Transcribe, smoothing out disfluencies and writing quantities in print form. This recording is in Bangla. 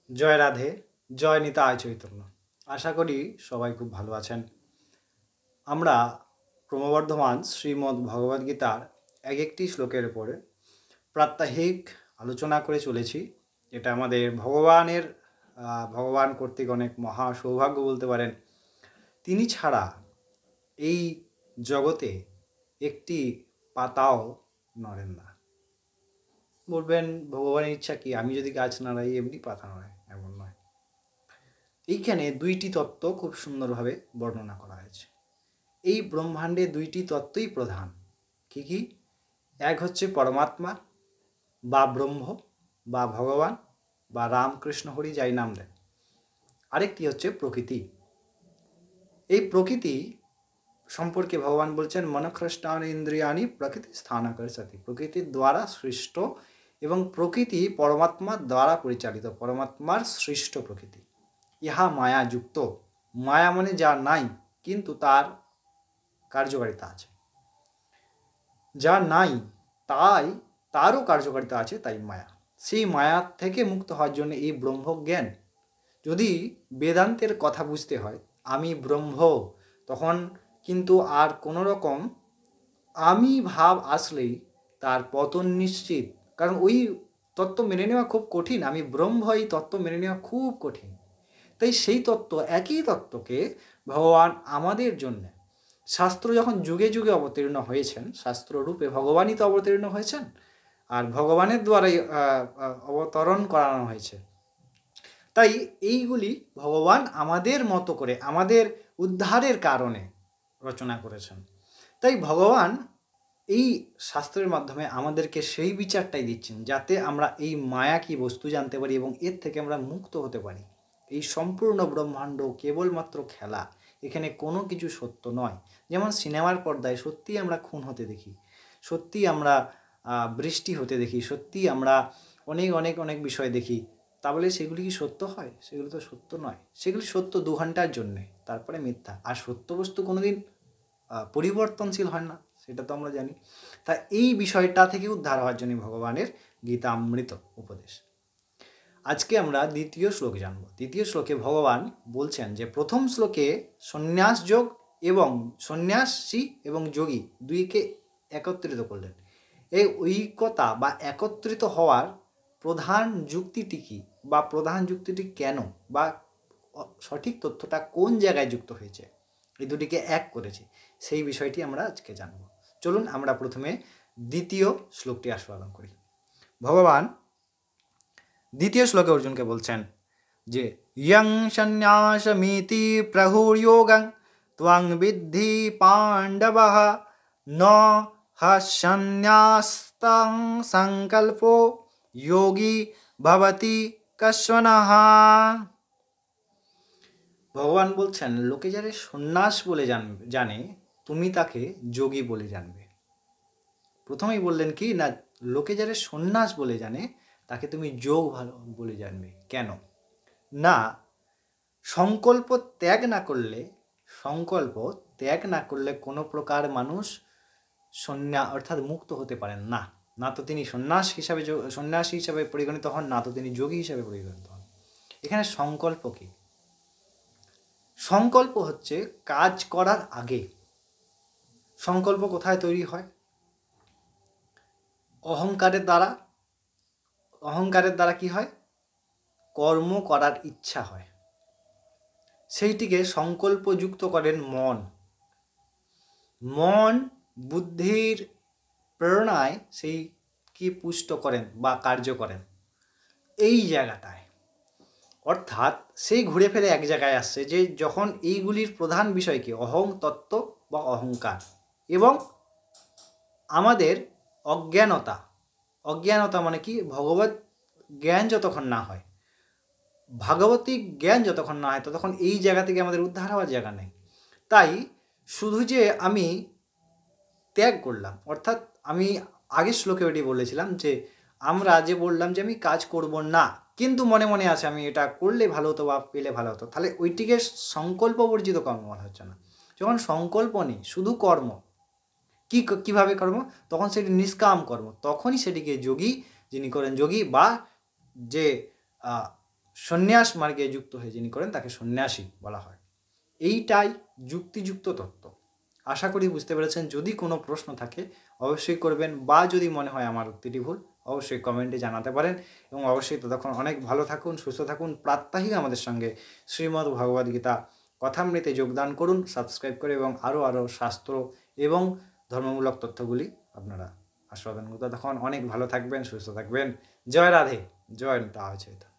জয় রাধে, জয় নিতাই চৈতন্য। আশা করি সবাই খুব ভালো আছেন। আমরা ক্রমবর্ধমান শ্রীমদ্ ভগবদ্গীতার এক একটি শ্লোকের উপরে প্রাত্যহিক আলোচনা করে চলেছি। এটা আমাদের ভগবান কর্তৃক অনেক মহা সৌভাগ্য বলতে পারেন। তিনি ছাড়া এই জগতে একটি পাতাও নড়েন না। বলবেন ভগবানের ইচ্ছা কি, আমি যদি গাছ নাড়াই এমনি পাতা নড়ে, এমন নয়। এইখানে দুইটি তত্ত্ব খুব সুন্দরভাবে বর্ণনা করা হয়েছে। এই ব্রহ্মাণ্ডে দুইটি তত্ত্বই প্রধান। কি কি? এক হচ্ছে পরমাত্মা বা ব্রহ্ম বা ভগবান বা রামকৃষ্ণ হরি যাই নাম দেন। আরেকটি হচ্ছে প্রকৃতি। এই প্রকৃতি সম্পর্কে ভগবান বলছেন মনঃখ্রষ্টানি ইন্দ্রিয়ানি প্রকৃতি স্থানাকর্ষতি। প্রকৃতির দ্বারা সৃষ্ট এবং প্রকৃতি পরমাত্মার দ্বারা পরিচালিত, পরমাত্মার সৃষ্ট প্রকৃতি। ইহা মায়াযুক্ত। মায়া মানে যা নাই কিন্তু তার কার্যকারিতা আছে, যা নাই তারও কার্যকারিতা আছে, তাই মায়া। সেই মায়া থেকে মুক্ত হওয়ার জন্য এই ব্রহ্মজ্ঞান। যদি বেদান্তের কথা বুঝতে হয়, আমি ব্রহ্ম, তখন কিন্তু আর কোনো রকম আমি ভাব আসলেই তার পতন নিশ্চিত। কারণ ওই তত্ত্ব মেনে নেওয়া খুব কঠিন। আমি ব্রহ্ম, এই তত্ত্ব মেনে নেওয়া খুব কঠিন। তাই সেই তত্ত্ব, একই তত্ত্বকে ভগবান আমাদের জন্য, শাস্ত্র যখন যুগে যুগে অবতীর্ণ হয়েছেন, শাস্ত্র রূপে ভগবানই তো অবতীর্ণ হয়েছেন, আর ভগবানের দ্বারাই অবতরণ করানো হয়েছে। তাই এইগুলি ভগবান আমাদের মতো করে, আমাদের উদ্ধারের কারণে রচনা করেছেন। তাই ভগবান এই শাস্ত্রের মাধ্যমে আমাদেরকে সেই বিচারটাই দিচ্ছেন, যাতে আমরা এই মায়া কি বস্তু জানতে পারি এবং এর থেকে আমরা মুক্ত হতে পারি। এই সম্পূর্ণ ব্রহ্মাণ্ড কেবলমাত্র খেলা, এখানে কোনো কিছু সত্য নয়। যেমন সিনেমার পর্দায় সত্যি আমরা খুন হতে দেখি, সত্যি আমরা বৃষ্টি হতে দেখি, সত্যি আমরা অনেক অনেক অনেক বিষয় দেখি। তাহলে সেগুলি কি সত্য হয়? সেগুলি তো সত্য নয়। সেগুলি সত্য 2 ঘন্টার জন্যে, তারপরে মিথ্যা। আর সত্য বস্তু কোনোদিন পরিবর্তনশীল হয় না, সেটা তো আমরা জানি। তা এই বিষয়টা থেকে উদ্ধার হওয়ার জন্য ভগবানের গীতামৃত উপদেশ। আজকে আমরা দ্বিতীয় শ্লোক জানব। দ্বিতীয় শ্লোকে ভগবান বলছেন যে প্রথম শ্লোকে সন্ন্যাস যোগ এবং সন্ন্যাসী এবং যোগী দুইকে একত্রিত করলেন। এই ঐক্যতা বা একত্রিত হওয়ার প্রধান যুক্তিটি কি, বা প্রধান যুক্তিটি কেন, বা সঠিক তথ্যটা কোন জায়গায় যুক্ত হয়েছে, এই দুটিকে এক করেছে, সেই বিষয়টি আমরা আজকে জানব। চলুন আমরা প্রথমে দ্বিতীয় শ্লোকটি আস্বাদন করি। ভগবান দ্বিতীয় শ্লোকে অর্জুনকে বলছেন যে ইয়ং সন্ন্যাসমিতি প্রহুর্যোগং ত্বং বিদ্ধি পাণ্ডবঃ ন হসন্ন্যাস্তং সংকল্পো যোগী ভবতি কশ্বনঃ। ভগবান বলছেন লোকে যারে সন্ন্যাস বলে জানে, তুমি তাকে যোগী বলে জানবে। প্রথমেই বললেন কি না, লোকে যারে সন্ন্যাস বলে জানে তাকে তুমি যোগ ভালো বলে জানবে। কেন না? সংকল্প ত্যাগ না করলে কোনো প্রকার মানুষ অর্থাৎ মুক্ত হতে পারেন না। না তো তিনি সন্ন্যাসী হিসাবে পরিগণিত হন, না তো তিনি যোগী হিসাবে পরিগণিত হন। এখানে সংকল্প কি? সংকল্প হচ্ছে কাজ করার আগে। সংকল্প কোথায় তৈরি হয়? অহংকারের দ্বারা কি হয়? কর্ম করার ইচ্ছা হয়। সেইটিকে সংকল্পযুক্ত করেন মন বুদ্ধির প্রেরণায় সেই কি পুষ্ট করেন বা কার্য করেন এই জায়গাটায়। অর্থাৎ সেই ঘুরে ফিরে এক জায়গায় আসছে যে যখন এইগুলির প্রধান বিষয় কি, অহং তত্ত্ব বা অহংকার এবং আমাদের অজ্ঞানতা মানে কি, ভগবত জ্ঞান যতক্ষণ না হয়, ভাগবতিক জ্ঞান যতক্ষণ না হয়, ততক্ষণ এই জায়গা থেকে আমাদের উদ্ধার হওয়ার জায়গা নেই। তাই শুধু যে আমি ত্যাগ করলাম, অর্থাৎ আমি আগের শ্লোকে ওটি বলেছিলাম যে আমরা যে বললাম যে আমি কাজ করব না, কিন্তু মনে মনে আছে আমি এটা করলে ভালো হতো বা পেলে ভালো হতো, তাহলে ওইটিকে সংকল্প বর্জিত কর্ম বলা হচ্ছে না। যখন সংকল্প নেই, শুধু কর্ম, কিভাবে কর্ম, তখন সেটি নিষ্কাম কর্ম, তখনই সেটিকে যোগী যিনি করেন, যোগী বা যে সন্ন্যাস মার্গে যুক্ত হয়ে যিনি করেন তাকে সন্ন্যাসী বলা হয়। এইটাই যুক্তিযুক্ত তত্ত্ব। আশা করি বুঝতে পেরেছেন। যদি কোনো প্রশ্ন থাকে অবশ্যই করবেন, বা যদি মনে হয় আমার উক্তিটি ভুল অবশ্যই কমেন্টে জানাতে পারেন। এবং অবশ্যই ততক্ষণ অনেক ভালো থাকুন, সুস্থ থাকুন। প্রাত্যহিক আমাদের সঙ্গে শ্রীমদ্ ভগবদ্গীতা কথামৃতে যোগদান করুন সাবস্ক্রাইব করে, এবং আরও শাস্ত্র এবং ধর্মমূলক তথ্যগুলি আপনারা আস্বাদন করুন। ততক্ষণ অনেক ভালো থাকবেন, সুস্থ থাকবেন। জয় রাধে, জয় নিতাই চৈতন্য।